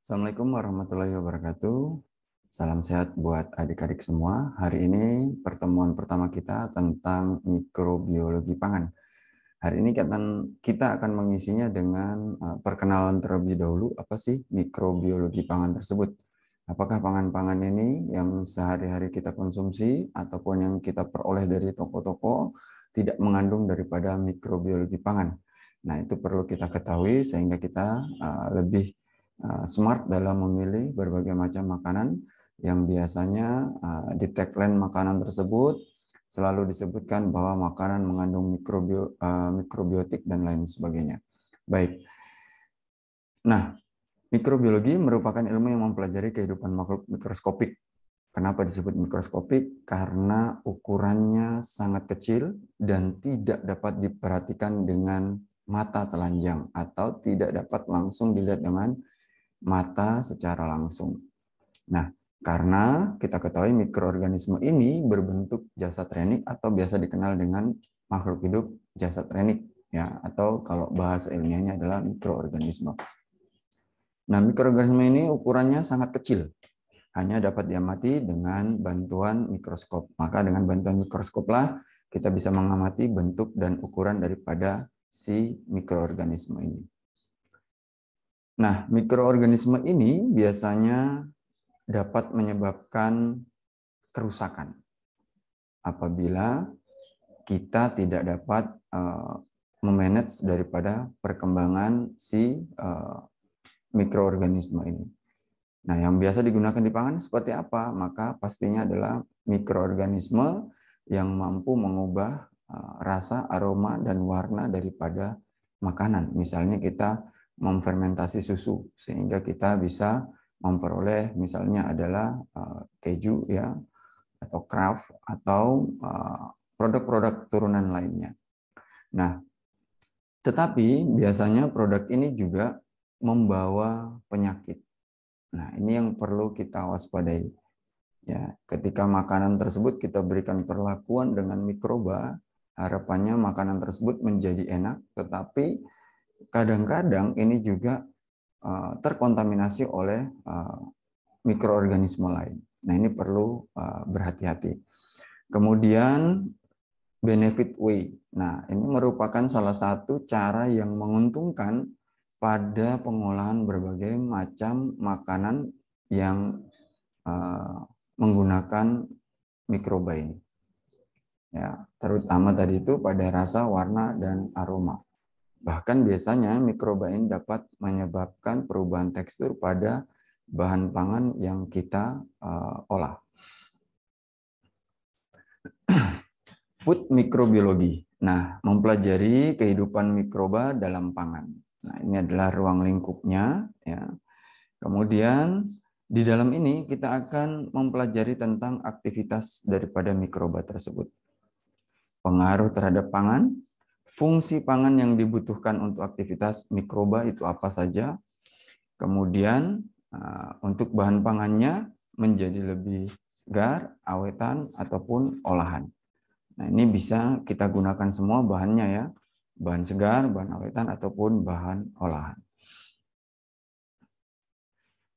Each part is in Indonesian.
Assalamualaikum warahmatullahi wabarakatuh. Salam sehat buat adik-adik semua. Hari ini pertemuan pertama kita tentang mikrobiologi pangan. Hari ini kita akan mengisinya dengan perkenalan terlebih dahulu, apa sih mikrobiologi pangan tersebut. Apakah pangan-pangan ini yang sehari-hari kita konsumsi ataupun yang kita peroleh dari toko-toko tidak mengandung daripada mikrobiologi pangan. Nah, itu perlu kita ketahui sehingga kita lebih smart dalam memilih berbagai macam makanan yang biasanya di tagline makanan tersebut selalu disebutkan bahwa makanan mengandung mikrobiotik dan lain sebagainya. Baik. Nah, mikrobiologi merupakan ilmu yang mempelajari kehidupan makhluk mikroskopik. Kenapa disebut mikroskopik? Karena ukurannya sangat kecil dan tidak dapat diperhatikan dengan mata telanjang atau tidak dapat langsung dilihat dengan mata secara langsung. Nah, karena kita ketahui mikroorganisme ini berbentuk jasad renik atau biasa dikenal dengan makhluk hidup jasad renik, ya, atau kalau bahasa ilmiahnya adalah mikroorganisme. Nah, mikroorganisme ini ukurannya sangat kecil, hanya dapat diamati dengan bantuan mikroskop. Maka dengan bantuan mikroskoplah kita bisa mengamati bentuk dan ukuran daripada si mikroorganisme ini. Nah, mikroorganisme ini biasanya dapat menyebabkan kerusakan apabila kita tidak dapat memanage daripada perkembangan si mikroorganisme ini. Nah, yang biasa digunakan di pangan seperti apa? Maka pastinya adalah mikroorganisme yang mampu mengubah rasa, aroma, dan warna daripada makanan. Misalnya kita memfermentasi susu sehingga kita bisa memperoleh misalnya adalah keju, ya, atau craft atau produk-produk turunan lainnya. Nah, tetapi biasanya produk ini juga membawa penyakit. Nah, ini yang perlu kita waspadai. Ya, ketika makanan tersebut kita berikan perlakuan dengan mikroba, harapannya makanan tersebut menjadi enak, tetapi kadang-kadang ini juga terkontaminasi oleh mikroorganisme lain. Nah, ini perlu berhati-hati. Kemudian benefit way. Nah, ini merupakan salah satu cara yang menguntungkan pada pengolahan berbagai macam makanan yang menggunakan mikroba ini. Ya, terutama tadi itu pada rasa, warna, dan aroma. Bahkan biasanya mikroba ini dapat menyebabkan perubahan tekstur pada bahan pangan yang kita olah. Food mikrobiologi. Nah, mempelajari kehidupan mikroba dalam pangan. Nah, ini adalah ruang lingkupnya, ya. Kemudian di dalam ini kita akan mempelajari tentang aktivitas daripada mikroba tersebut. Pengaruh terhadap pangan, fungsi pangan yang dibutuhkan untuk aktivitas mikroba itu apa saja. Kemudian untuk bahan pangannya menjadi lebih segar, awetan, ataupun olahan. Nah, ini bisa kita gunakan semua bahannya, ya. Bahan segar, bahan awetan, ataupun bahan olahan.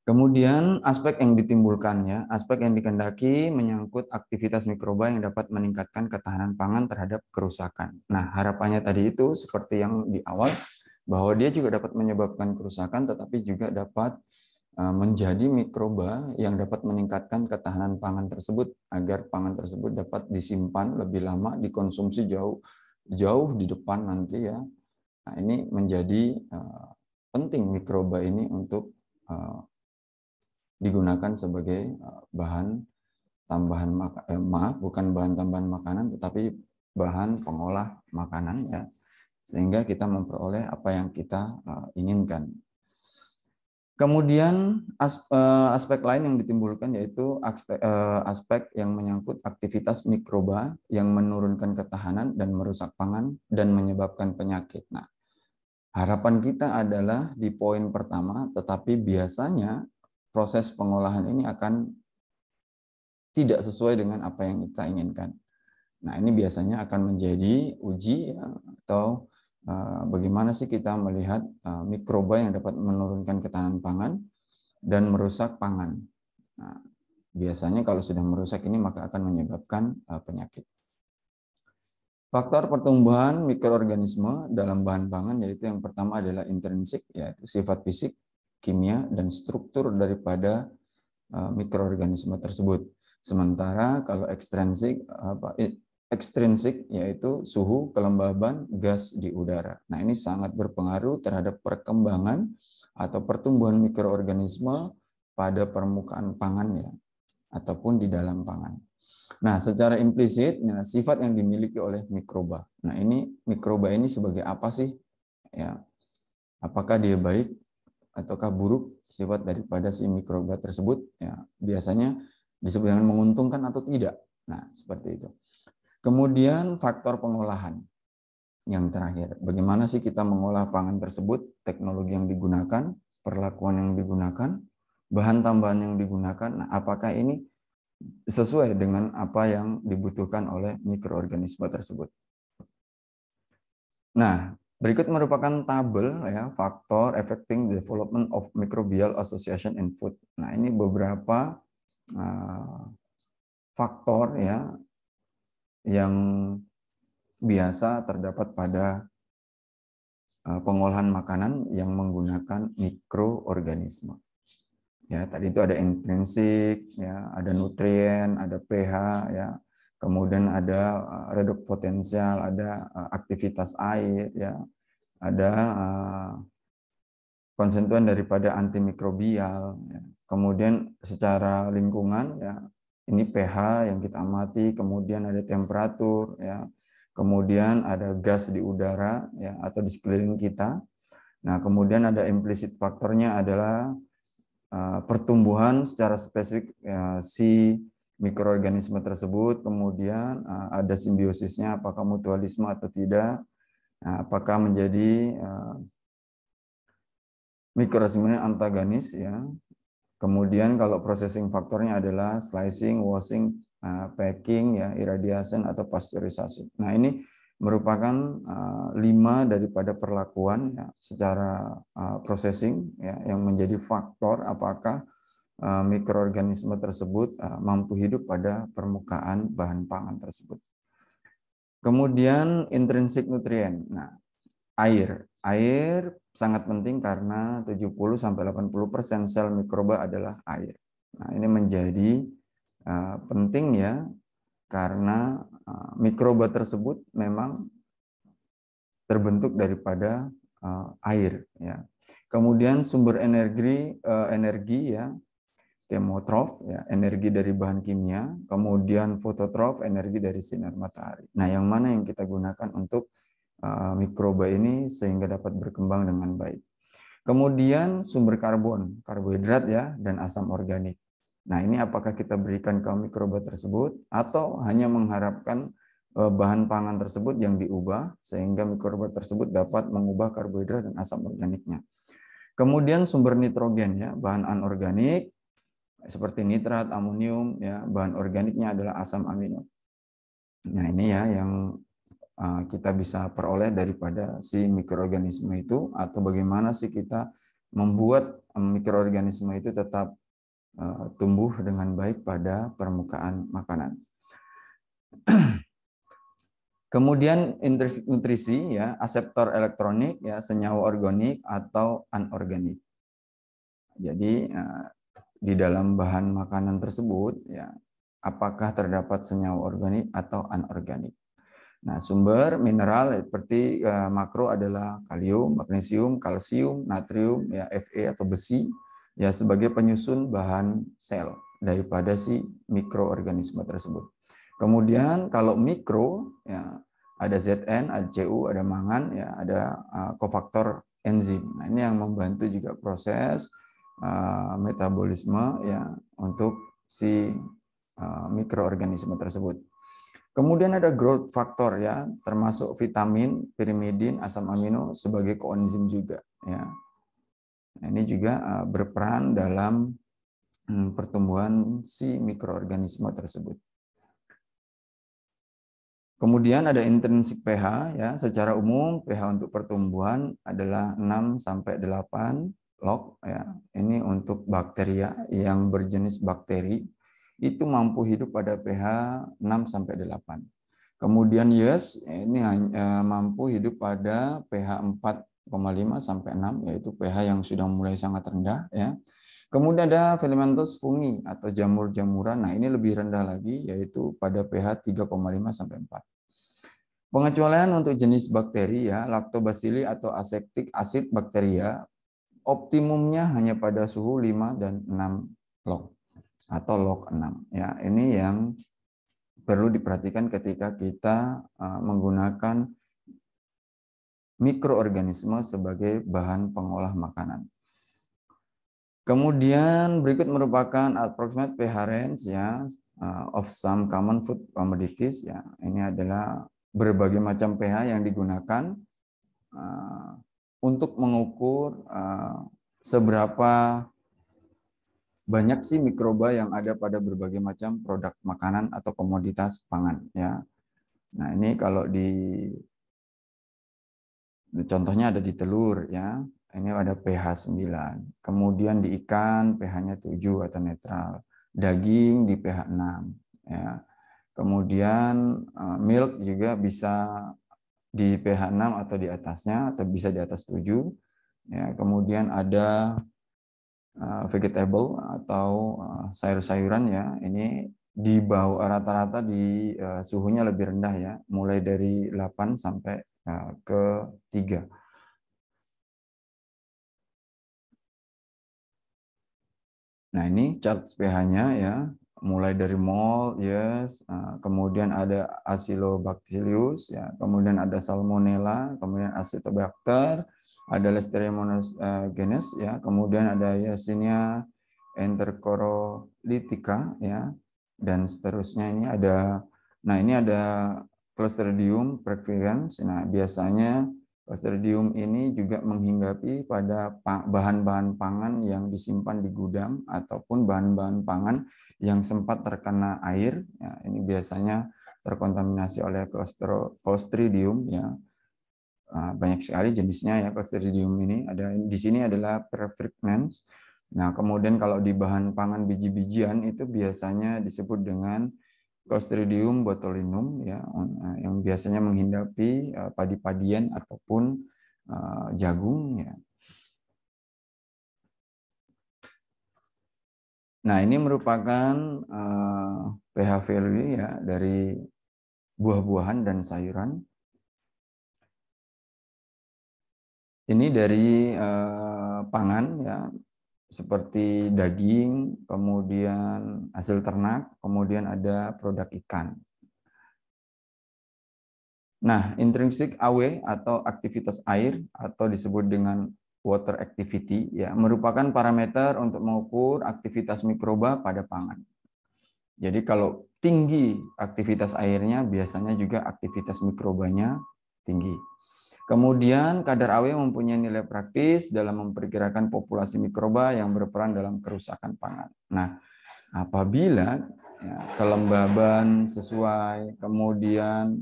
Kemudian aspek yang ditimbulkannya, aspek yang dikehendaki menyangkut aktivitas mikroba yang dapat meningkatkan ketahanan pangan terhadap kerusakan. Nah, harapannya tadi itu seperti yang di awal, bahwa dia juga dapat menyebabkan kerusakan, tetapi juga dapat menjadi mikroba yang dapat meningkatkan ketahanan pangan tersebut agar pangan tersebut dapat disimpan lebih lama, dikonsumsi jauh di depan nanti, ya. Nah, ini menjadi penting mikroba ini untuk digunakan sebagai bahan tambahan bukan bahan tambahan makanan, tetapi bahan pengolah makanan, ya, sehingga kita memperoleh apa yang kita inginkan. Kemudian aspek lain yang ditimbulkan yaitu aspek yang menyangkut aktivitas mikroba yang menurunkan ketahanan dan merusak pangan dan menyebabkan penyakit. Nah, harapan kita adalah di poin pertama, tetapi biasanya proses pengolahan ini akan tidak sesuai dengan apa yang kita inginkan. Nah, ini biasanya akan menjadi uji, ya, atau bagaimana sih kita melihat mikroba yang dapat menurunkan ketahanan pangan. dan merusak pangan. Nah, biasanya kalau sudah merusak ini maka akan menyebabkan penyakit. Faktor pertumbuhan mikroorganisme dalam bahan pangan yaitu yang pertama adalah intrinsik, yaitu sifat fisik, kimia, dan struktur daripada mikroorganisme tersebut. Sementara kalau ekstrinsik yaitu suhu, kelembaban, gas di udara. Nah, ini sangat berpengaruh terhadap perkembangan atau pertumbuhan mikroorganisme pada permukaan pangan ya, ataupun di dalam pangan. Nah, secara implisit, sifat yang dimiliki oleh mikroba. Nah, ini mikroba ini sebagai apa sih? Ya, apakah dia baik ataukah buruk sifat daripada si mikroba tersebut? Ya, biasanya disebut dengan menguntungkan atau tidak. Nah, seperti itu. Kemudian faktor pengolahan. Yang terakhir, bagaimana sih kita mengolah pangan tersebut? Teknologi yang digunakan, perlakuan yang digunakan, bahan tambahan yang digunakan. Nah, apakah ini sesuai dengan apa yang dibutuhkan oleh mikroorganisme tersebut. Nah, berikut merupakan tabel ya, faktor affecting the development of microbial association in food. Nah, ini beberapa faktor ya yang biasa terdapat pada pengolahan makanan yang menggunakan mikroorganisme. Ya, tadi itu ada intrinsik, ya, ada nutrien, ada pH, ya, kemudian ada redup potensial, ada aktivitas air, ya, ada konsentuan daripada antimikrobial, ya. Kemudian secara lingkungan, ya, ini pH yang kita amati, kemudian ada temperatur, ya, kemudian ada gas di udara, ya, atau di sekeliling kita. Nah, kemudian ada implisit faktornya adalah pertumbuhan secara spesifik si mikroorganisme tersebut, kemudian ada simbiosisnya, apakah mutualisme atau tidak, apakah menjadi mikroorganisme antagonis, ya. Kemudian kalau processing faktornya adalah slicing, washing, packing, ya, irradiation atau pasteurisasi. Nah, ini merupakan 5 daripada perlakuan ya, secara processing ya, yang menjadi faktor apakah mikroorganisme tersebut mampu hidup pada permukaan bahan pangan tersebut. Kemudian intrinsik nutrien. Nah, air. Air sangat penting karena 70-80% sel mikroba adalah air. Nah, ini menjadi penting ya karena mikroba tersebut memang terbentuk daripada air ya. Kemudian sumber energi ya, kemotrof ya, energi dari bahan kimia, kemudian fototrof, energi dari sinar matahari. Nah, yang mana yang kita gunakan untuk mikroba ini sehingga dapat berkembang dengan baik. Kemudian sumber karbon, karbohidrat ya, dan asam organik. Nah, ini apakah kita berikan ke mikroba tersebut atau hanya mengharapkan bahan pangan tersebut yang diubah sehingga mikroba tersebut dapat mengubah karbohidrat dan asam organiknya. Kemudian sumber nitrogen ya, bahan anorganik seperti nitrat, amonium ya, bahan organiknya adalah asam amino. Nah, ini ya yang kita bisa peroleh daripada si mikroorganisme itu, atau bagaimana sih kita membuat mikroorganisme itu tetap tumbuh dengan baik pada permukaan makanan. Kemudian intrinsik nutrisi ya, aseptor elektronik ya, senyawa organik atau anorganik. Jadi di dalam bahan makanan tersebut ya, apakah terdapat senyawa organik atau anorganik. Nah, sumber mineral seperti makro adalah kalium, magnesium, kalsium, natrium, ya, Fe atau besi, ya sebagai penyusun bahan sel daripada si mikroorganisme tersebut. Kemudian kalau mikro, ya ada Zn, ada Cu, ada mangan, ya ada kofaktor enzim. Nah, ini yang membantu juga proses metabolisme ya untuk si mikroorganisme tersebut. Kemudian ada growth factor ya, termasuk vitamin, pirimidin, asam amino sebagai koenzim juga ya. Nah, ini juga berperan dalam pertumbuhan si mikroorganisme tersebut. Kemudian ada intrinsik pH ya, secara umum pH untuk pertumbuhan adalah 6 sampai 8, log ya. Ini untuk bakteria yang berjenis bakteri itu mampu hidup pada pH 6 sampai 8. Kemudian yeast ini mampu hidup pada pH 4,5 sampai 6, yaitu pH yang sudah mulai sangat rendah ya. Kemudian ada filamentous fungi atau jamur-jamuran. Nah, ini lebih rendah lagi, yaitu pada pH 3,5 sampai 4. Pengecualian untuk jenis bakteri ya, lactobacilli atau aseptic acid bakteria optimumnya hanya pada suhu 5 dan 6 log atau log 6 ya. Ini yang perlu diperhatikan ketika kita menggunakan mikroorganisme sebagai bahan pengolah makanan. Kemudian berikut merupakan approximate pH range ya of some common food commodities ya. Ini adalah berbagai macam pH yang digunakan untuk mengukur seberapa banyak sih mikroba yang ada pada berbagai macam produk makanan atau komoditas pangan ya. Nah, ini kalau contohnya ada di telur ya. Ini ada pH 9. Kemudian di ikan pH-nya 7 atau netral. Daging di pH 6 ya. Kemudian milk juga bisa di pH 6 atau di atasnya atau bisa di atas 7 ya. Kemudian ada vegetable atau sayur-sayuran ya. Ini di bawah rata-rata di suhunya lebih rendah ya, mulai dari 8 sampai ke 3. Nah, ini chart pH-nya ya, mulai dari mol, yes, kemudian ada Acylobacillus, ya, kemudian ada Salmonella, kemudian Acetobacter, ada Listeria monogenes, ya, kemudian ada Yersinia enterocolitica, ya, dan seterusnya. Ini ada Clostridium perfringens. Nah, biasanya Clostridium ini juga menghinggapi pada bahan-bahan pangan yang disimpan di gudang ataupun bahan-bahan pangan yang sempat terkena air. Ya, ini biasanya terkontaminasi oleh Clostridium. Ya. Banyak sekali jenisnya ya Clostridium ini. Di sini adalah perfringens. Nah, kemudian kalau di bahan pangan biji-bijian itu biasanya disebut dengan Clostridium botulinum ya, yang biasanya menghidapi padi-padian ataupun jagung ya. Nah, ini merupakan pH value ya dari buah-buahan dan sayuran. Ini dari pangan ya, seperti daging, kemudian hasil ternak, kemudian ada produk ikan. Nah, intrinsic AW atau aktivitas air atau disebut dengan water activity ya merupakan parameter untuk mengukur aktivitas mikroba pada pangan. Jadi kalau tinggi aktivitas airnya biasanya juga aktivitas mikrobanya tinggi. Kemudian kadar AW mempunyai nilai praktis dalam memperkirakan populasi mikroba yang berperan dalam kerusakan pangan. Nah, apabila ya, kelembaban sesuai, kemudian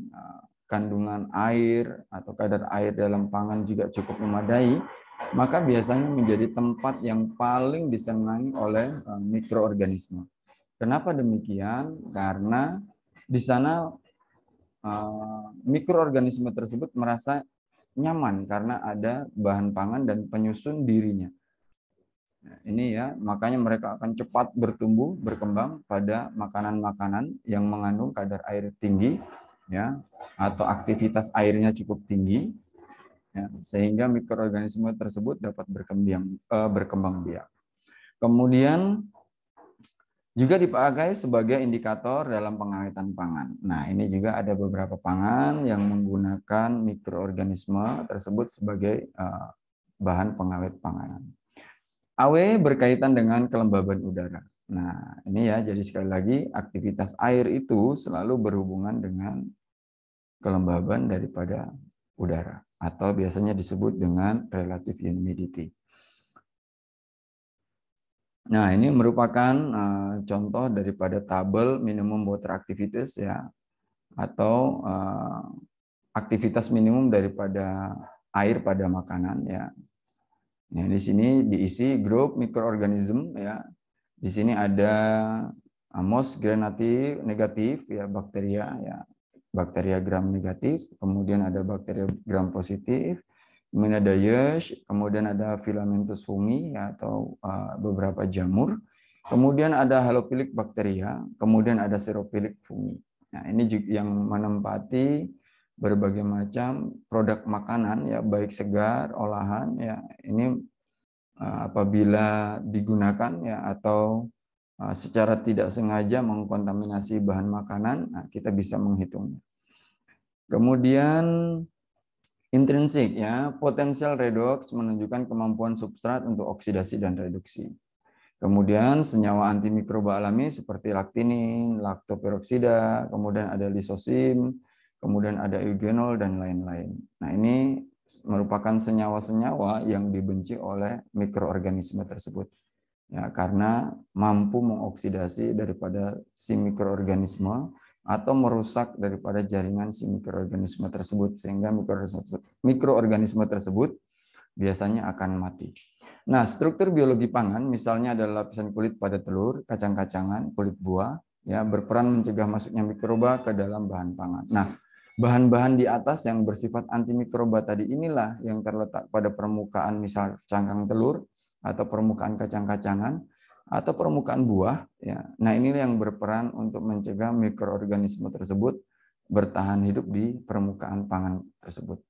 kandungan air atau kadar air dalam pangan juga cukup memadai, maka biasanya menjadi tempat yang paling disenangi oleh mikroorganisme. Kenapa demikian? Karena di sana mikroorganisme tersebut merasa nyaman karena ada bahan pangan dan penyusun dirinya. Nah, ini ya, makanya mereka akan cepat bertumbuh, berkembang pada makanan-makanan yang mengandung kadar air tinggi, ya, atau aktivitas airnya cukup tinggi, ya, sehingga mikroorganisme tersebut dapat berkembang biak. Kemudian juga dipakai sebagai indikator dalam pengawetan pangan. Nah, ini juga ada beberapa pangan yang menggunakan mikroorganisme tersebut sebagai bahan pengawet panganan. AW berkaitan dengan kelembaban udara. Nah, ini ya, jadi sekali lagi aktivitas air itu selalu berhubungan dengan kelembaban daripada udara atau biasanya disebut dengan relative humidity. Nah, ini merupakan contoh daripada tabel minimum water activities ya, atau aktivitas minimum daripada air pada makanan ya. Nah, di sini diisi grup mikroorganisme ya. Di sini ada MOS negatif ya, bakteria ya. Bakteria gram negatif, kemudian ada bakteria gram positif, kemudian ada yeast, kemudian ada filamentus fungi ya, atau beberapa jamur. Kemudian ada halophilic bakteria, kemudian ada xerophilic fungi. Nah, ini juga yang menempati berbagai macam produk makanan ya, baik segar, olahan ya. Ini apabila digunakan ya atau secara tidak sengaja mengkontaminasi bahan makanan, nah kita bisa menghitungnya. Kemudian intrinsik ya, potensial redox menunjukkan kemampuan substrat untuk oksidasi dan reduksi. Kemudian senyawa antimikroba alami seperti laktinin, laktoperoksida, kemudian ada lisosim, kemudian ada eugenol dan lain-lain. Nah, ini merupakan senyawa-senyawa yang dibenci oleh mikroorganisme tersebut. Ya, karena mampu mengoksidasi daripada si mikroorganisme atau merusak daripada jaringan si mikroorganisme tersebut, sehingga mikroorganisme tersebut biasanya akan mati. Nah, struktur biologi pangan misalnya adalah lapisan kulit pada telur, kacang-kacangan, kulit buah, ya berperan mencegah masuknya mikroba ke dalam bahan pangan. Nah, bahan-bahan di atas yang bersifat antimikroba tadi inilah yang terletak pada permukaan misal cangkang telur atau permukaan kacang-kacangan atau permukaan buah ya. Nah, ini yang berperan untuk mencegah mikroorganisme tersebut bertahan hidup di permukaan pangan tersebut.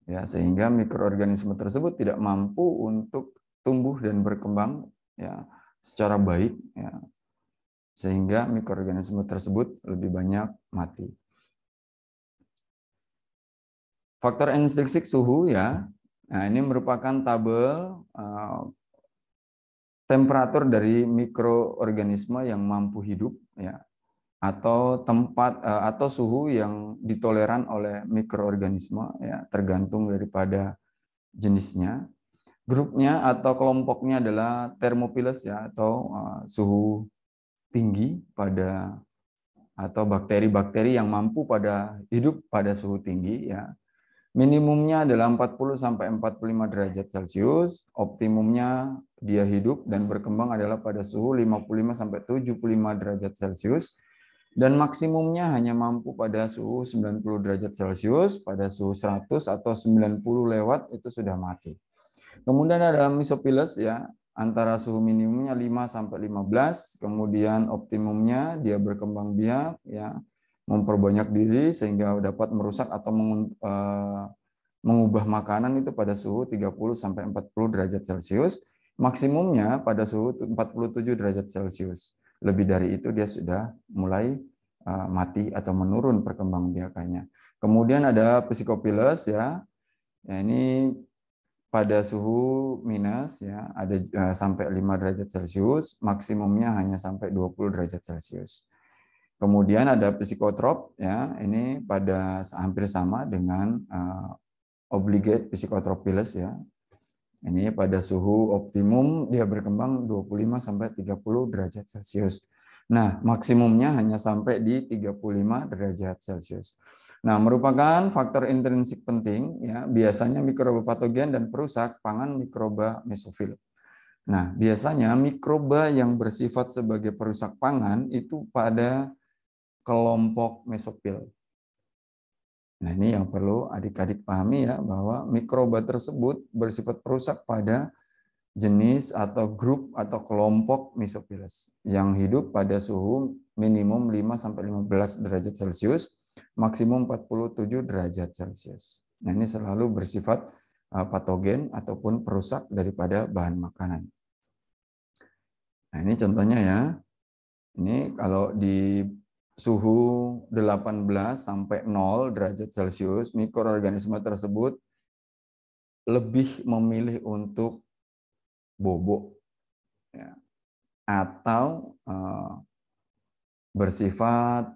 Ya, sehingga mikroorganisme tersebut tidak mampu untuk tumbuh dan berkembang ya secara baik ya. Sehingga mikroorganisme tersebut lebih banyak mati. Faktor intrinsik suhu ya. Nah, ini merupakan tabel temperatur dari mikroorganisme yang mampu hidup ya, atau tempat atau suhu yang ditoleran oleh mikroorganisme ya, tergantung daripada jenisnya. Grupnya atau kelompoknya adalah thermophilus ya, atau suhu tinggi pada atau bakteri-bakteri yang mampu pada hidup pada suhu tinggi ya. Minimumnya adalah 40 sampai 45 derajat Celcius, optimumnya dia hidup dan berkembang adalah pada suhu 55 sampai 75 derajat Celcius, dan maksimumnya hanya mampu pada suhu 90 derajat Celcius, pada suhu 100 atau 90 lewat itu sudah mati. Kemudian ada Mesophilus ya, antara suhu minimumnya 5 sampai 15, kemudian optimumnya dia berkembang biak ya, memperbanyak diri sehingga dapat merusak atau mengubah makanan itu pada suhu 30 sampai 40 derajat Celcius, maksimumnya pada suhu 47 derajat Celcius. Lebih dari itu dia sudah mulai mati atau menurun perkembangbiakannya. Kemudian ada Psychopilus ya. Ya, ini pada suhu minus ya, ada sampai 5 derajat Celcius, maksimumnya hanya sampai 20 derajat Celcius. Kemudian ada psikotrop ya, ini pada hampir sama dengan obligate psikotropilus ya. Ini pada suhu optimum dia berkembang 25 sampai 30 derajat Celcius. Nah, maksimumnya hanya sampai di 35 derajat Celcius. Nah, merupakan faktor intrinsik penting ya, biasanya mikroba patogen dan perusak pangan mikroba mesofil. Nah, biasanya mikroba yang bersifat sebagai perusak pangan itu pada kelompok mesofil. Nah, ini yang perlu adik-adik pahami ya, bahwa mikroba tersebut bersifat perusak pada jenis atau grup atau kelompok Mesophilus yang hidup pada suhu minimum 5 sampai 15 derajat Celcius, maksimum 47 derajat Celcius. Nah, ini selalu bersifat patogen ataupun perusak daripada bahan makanan. Nah, ini contohnya ya. Ini kalau di suhu 18 sampai 0 derajat Celcius, mikroorganisme tersebut lebih memilih untuk bobok ya, atau bersifat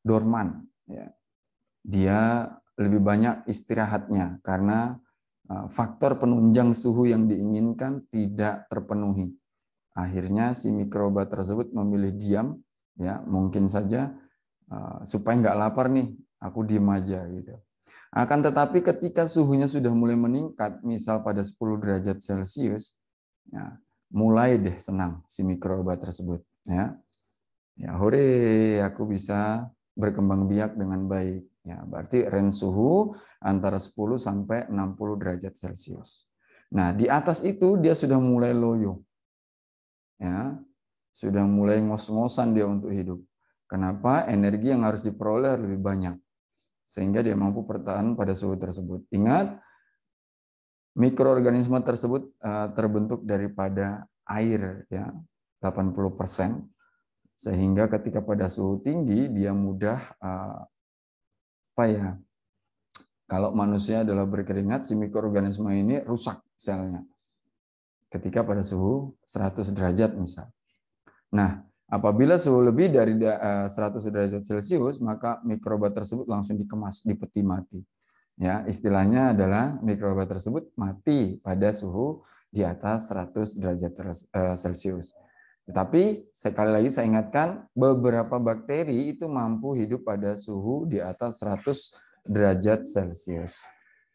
dorman ya. Dia lebih banyak istirahatnya karena faktor penunjang suhu yang diinginkan tidak terpenuhi. Akhirnya si mikroba tersebut memilih diam ya, mungkin saja supaya nggak lapar nih, aku diem aja gitu. Akan tetapi ketika suhunya sudah mulai meningkat, misal pada 10 derajat Celcius, ya, mulai deh senang si mikroba tersebut. Ya, ya hore, aku bisa berkembang biak dengan baik. Ya, berarti range suhu antara 10 sampai 60 derajat Celcius. Nah, di atas itu dia sudah mulai loyo. Ya, sudah mulai ngos-ngosan dia untuk hidup. Kenapa? Energi yang harus diperoleh lebih banyak. Sehingga dia mampu bertahan pada suhu tersebut. Ingat, mikroorganisme tersebut terbentuk daripada air, ya, 80%. Sehingga ketika pada suhu tinggi, dia mudah, apa ya, kalau manusia adalah berkeringat, si mikroorganisme ini rusak selnya. Ketika pada suhu 100 derajat misal. Nah, apabila suhu lebih dari 100 derajat Celcius, maka mikroba tersebut langsung dikemas, dipeti mati. Ya, istilahnya adalah mikroba tersebut mati pada suhu di atas 100 derajat Celcius. Tetapi sekali lagi saya ingatkan, beberapa bakteri itu mampu hidup pada suhu di atas 100 derajat Celcius.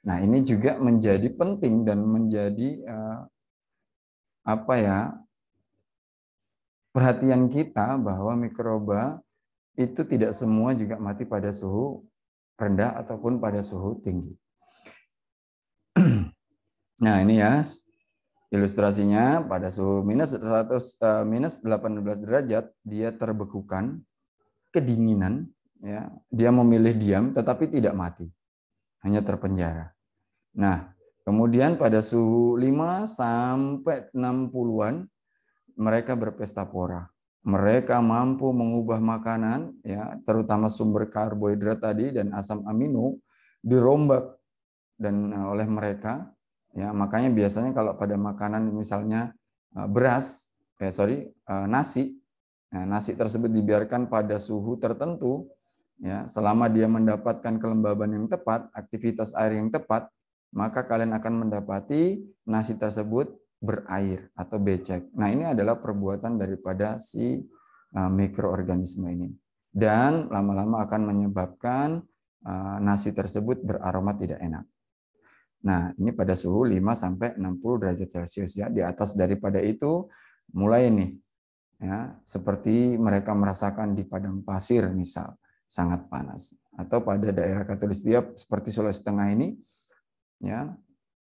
Nah, ini juga menjadi penting dan menjadi apa ya, perhatian kita bahwa mikroba itu tidak semua juga mati pada suhu rendah ataupun pada suhu tinggi. Nah, ini ya ilustrasinya pada suhu minus 18 derajat dia terbekukan, kedinginan, ya. Dia memilih diam tetapi tidak mati. Hanya terpenjara. Nah, kemudian pada suhu 5 sampai 60-an mereka berpesta pora. Mereka mampu mengubah makanan, ya, terutama sumber karbohidrat tadi dan asam amino dirombak dan oleh mereka, ya. Makanya biasanya kalau pada makanan misalnya nasi, nasi tersebut dibiarkan pada suhu tertentu, ya, selama dia mendapatkan kelembaban yang tepat, aktivitas air yang tepat, maka kalian akan mendapati nasi tersebut berair atau becek. Nah, ini adalah perbuatan daripada si mikroorganisme ini. Dan lama-lama akan menyebabkan nasi tersebut beraroma tidak enak. Nah, ini pada suhu 5 sampai 60 derajat Celcius, ya. Di atas daripada itu mulai nih, ya, seperti mereka merasakan di padang pasir misal, sangat panas. Atau pada daerah khatulistiwa seperti Sulawesi Tengah ini, ya,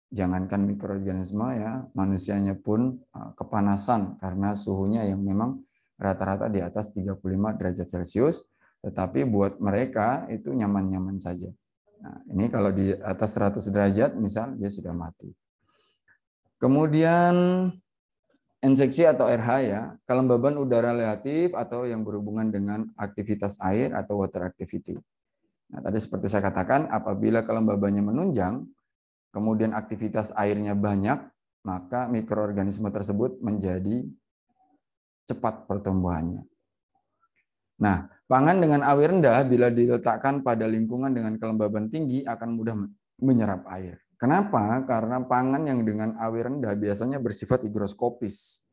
jangankan mikroorganisme, ya, manusianya pun kepanasan karena suhunya yang memang rata-rata di atas 35 derajat Celcius, tetapi buat mereka itu nyaman-nyaman saja. Nah, ini kalau di atas 100 derajat misal dia sudah mati. Kemudian inseksi atau RH, ya, kelembaban udara reaktif atau yang berhubungan dengan aktivitas air atau water activity. Nah, tadi seperti saya katakan, apabila kelembabannya menunjang, kemudian aktivitas airnya banyak, maka mikroorganisme tersebut menjadi cepat pertumbuhannya. Nah, pangan dengan AW rendah bila diletakkan pada lingkungan dengan kelembaban tinggi akan mudah menyerap air. Kenapa? Karena pangan yang dengan AW rendah biasanya bersifat higroskopis.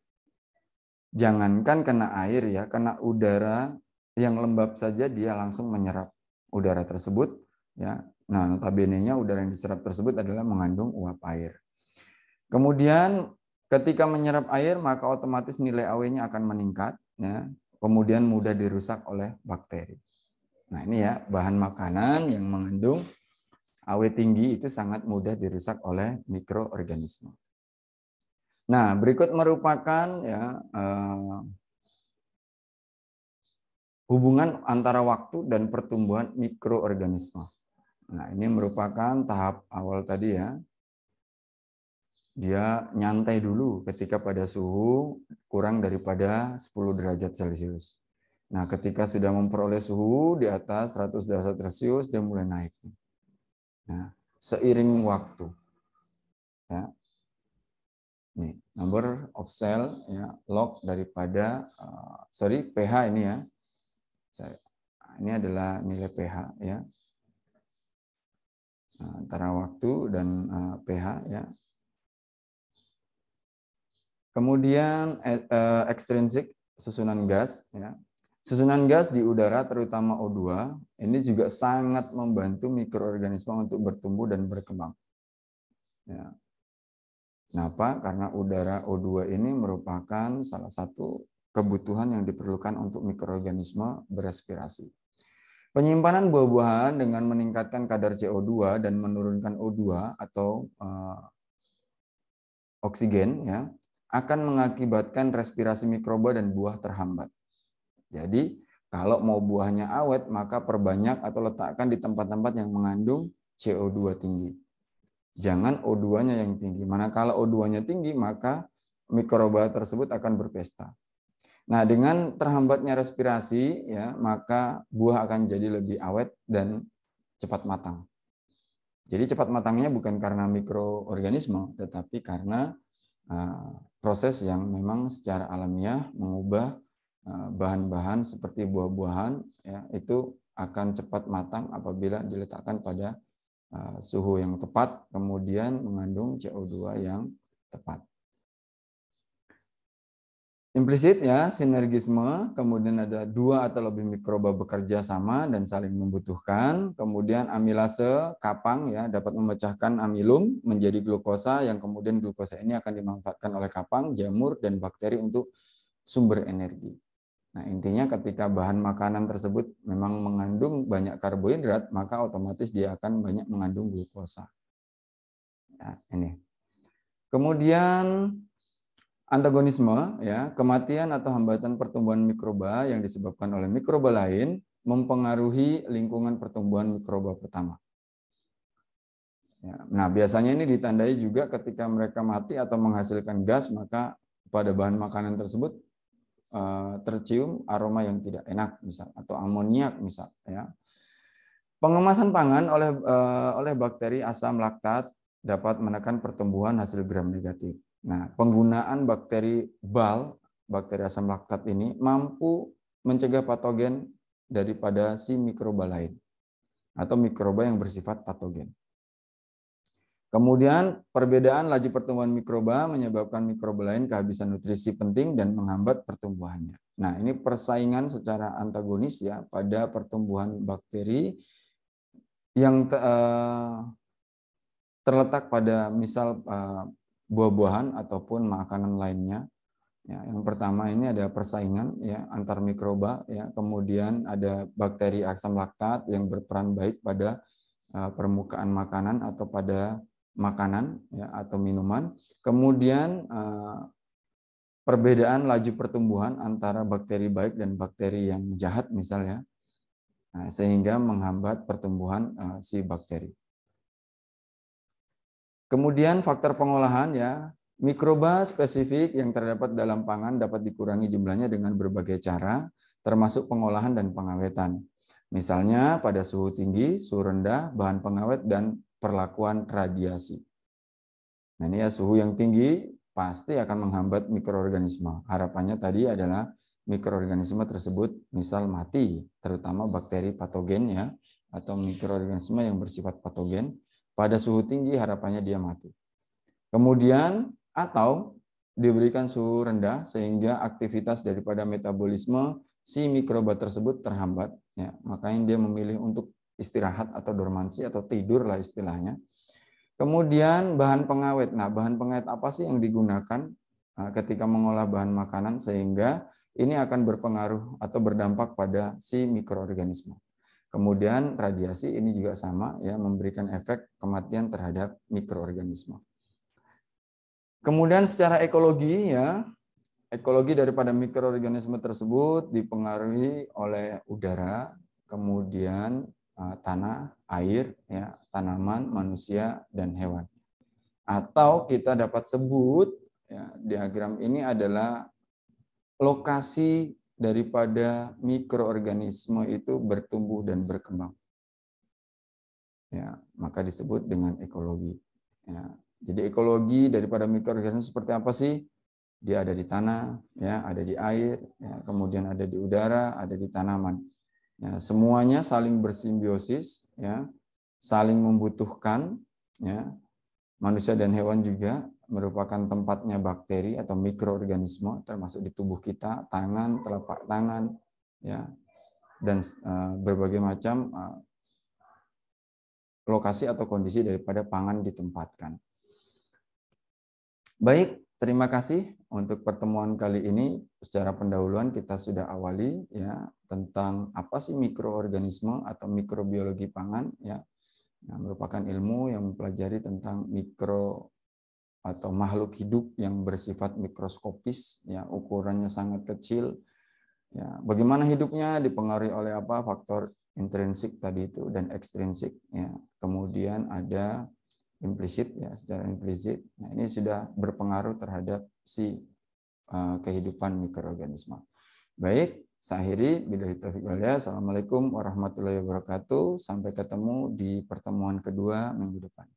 Jangankan kena air, ya, kena udara yang lembab saja dia langsung menyerap udara tersebut, ya. Nah, notabene-nya udara yang diserap tersebut adalah mengandung uap air. Kemudian ketika menyerap air maka otomatis nilai AW-nya akan meningkat, ya. Kemudian mudah dirusak oleh bakteri. Nah, ini ya, bahan makanan yang mengandung AW tinggi itu sangat mudah dirusak oleh mikroorganisme. Nah, berikut merupakan, ya, hubungan antara waktu dan pertumbuhan mikroorganisme. Nah, ini merupakan tahap awal tadi, ya. Dia nyantai dulu ketika pada suhu kurang daripada 10 derajat Celcius. Nah, ketika sudah memperoleh suhu di atas 100 derajat Celcius, dia mulai naik. Nah, seiring waktu, ya. Nih, number of cell, ya, log daripada pH ini, ya. Ini adalah nilai pH, ya. Antara waktu dan pH, ya. Kemudian ekstrinsik, susunan gas, ya. Susunan gas di udara, terutama O2, ini juga sangat membantu mikroorganisme untuk bertumbuh dan berkembang. Ya. Kenapa? Karena udara O2 ini merupakan salah satu kebutuhan yang diperlukan untuk mikroorganisme berespirasi. Penyimpanan buah-buahan dengan meningkatkan kadar CO2 dan menurunkan O2 atau oksigen, ya, akan mengakibatkan respirasi mikroba dan buah terhambat. Jadi, kalau mau buahnya awet, maka perbanyak atau letakkan di tempat-tempat yang mengandung CO2 tinggi. Jangan O2-nya yang tinggi. Manakala O2-nya tinggi, maka mikroba tersebut akan berpesta. Nah, dengan terhambatnya respirasi, ya, maka buah akan jadi lebih awet dan cepat matang. Jadi cepat matangnya bukan karena mikroorganisme, tetapi karena proses yang memang secara alamiah mengubah bahan-bahan seperti buah-buahan, ya, itu akan cepat matang apabila diletakkan pada suhu yang tepat, kemudian mengandung CO2 yang tepat. Implisit, ya, sinergisme, kemudian ada dua atau lebih mikroba bekerja sama dan saling membutuhkan. Kemudian amilase kapang, ya, dapat memecahkan amilum menjadi glukosa, yang kemudian glukosa ini akan dimanfaatkan oleh kapang, jamur, dan bakteri untuk sumber energi. Nah, intinya ketika bahan makanan tersebut memang mengandung banyak karbohidrat, maka otomatis dia akan banyak mengandung glukosa. Ya, ini. Kemudian antagonisme, ya, kematian atau hambatan pertumbuhan mikroba yang disebabkan oleh mikroba lain mempengaruhi lingkungan pertumbuhan mikroba pertama. Ya, nah, biasanya ini ditandai juga ketika mereka mati atau menghasilkan gas, maka pada bahan makanan tersebut tercium aroma yang tidak enak, misal, atau amoniak, misal, ya. Pengemasan pangan oleh bakteri asam laktat dapat menekan pertumbuhan hasil gram negatif. Nah, penggunaan bakteri BAL, bakteri asam laktat ini mampu mencegah patogen daripada si mikroba lain atau mikroba yang bersifat patogen. Kemudian perbedaan laju pertumbuhan mikroba menyebabkan mikroba lain kehabisan nutrisi penting dan menghambat pertumbuhannya. Nah, ini persaingan secara antagonis, ya, pada pertumbuhan bakteri yang terletak pada misal buah-buahan ataupun makanan lainnya. Ya, yang pertama ini ada persaingan, ya, antar mikroba, ya. Kemudian ada bakteri asam laktat yang berperan baik pada permukaan makanan atau pada makanan, ya, atau minuman. Kemudian perbedaan laju pertumbuhan antara bakteri baik dan bakteri yang jahat misalnya, sehingga menghambat pertumbuhan si bakteri. Kemudian faktor pengolahan, ya, mikroba spesifik yang terdapat dalam pangan dapat dikurangi jumlahnya dengan berbagai cara, termasuk pengolahan dan pengawetan. Misalnya pada suhu tinggi, suhu rendah, bahan pengawet, dan perlakuan radiasi. Nah, ini, ya, suhu yang tinggi pasti akan menghambat mikroorganisme. Harapannya tadi adalah mikroorganisme tersebut misal mati, terutama bakteri patogen, ya, atau mikroorganisme yang bersifat patogen. Pada suhu tinggi harapannya dia mati. Kemudian atau diberikan suhu rendah sehingga aktivitas daripada metabolisme si mikroba tersebut terhambat, ya. Makanya dia memilih untuk istirahat atau dormansi atau tidur lah istilahnya. Kemudian bahan pengawet. Nah, bahan pengawet apa sih yang digunakan ketika mengolah bahan makanan sehingga ini akan berpengaruh atau berdampak pada si mikroorganisme. Kemudian radiasi ini juga sama, ya, memberikan efek kematian terhadap mikroorganisme. Kemudian secara ekologi, ya, ekologi daripada mikroorganisme tersebut dipengaruhi oleh udara, kemudian tanah, air, ya, tanaman, manusia, dan hewan. Atau kita dapat sebut, ya, diagram ini adalah lokasi daripada mikroorganisme itu bertumbuh dan berkembang. Ya, maka disebut dengan ekologi. Ya, jadi ekologi daripada mikroorganisme seperti apa sih? Dia ada di tanah, ya, ada di air, ya, kemudian ada di udara, ada di tanaman. Ya, semuanya saling bersimbiosis, ya, saling membutuhkan, ya. Manusia dan hewan juga merupakan tempatnya bakteri atau mikroorganisme, termasuk di tubuh kita, tangan, telapak tangan, ya, dan berbagai macam lokasi atau kondisi daripada pangan ditempatkan. Baik, terima kasih untuk pertemuan kali ini. Secara pendahuluan kita sudah awali ya tentang apa sih mikroorganisme atau mikrobiologi pangan ya. Yang merupakan ilmu yang mempelajari tentang mikro atau makhluk hidup yang bersifat mikroskopis ya, ukurannya sangat kecil. Ya, bagaimana hidupnya dipengaruhi oleh apa? Faktor intrinsik tadi itu dan ekstrinsik ya. Kemudian ada implisit ya, secara implisit. Nah, ini sudah berpengaruh terhadap si kehidupan mikroorganisme. Baik, saya akhiri. Billahi taufiq wal hidayah. Assalamualaikum warahmatullahi wabarakatuh. Sampai ketemu di pertemuan kedua minggu depan.